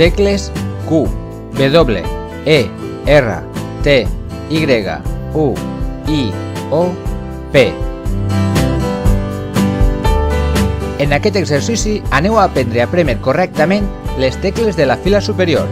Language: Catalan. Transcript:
tecles Q, W, E, R, T, Y, U, I, O, P. En aquest exercici aneu a aprendre a prémer correctament les tecles de la fila superior.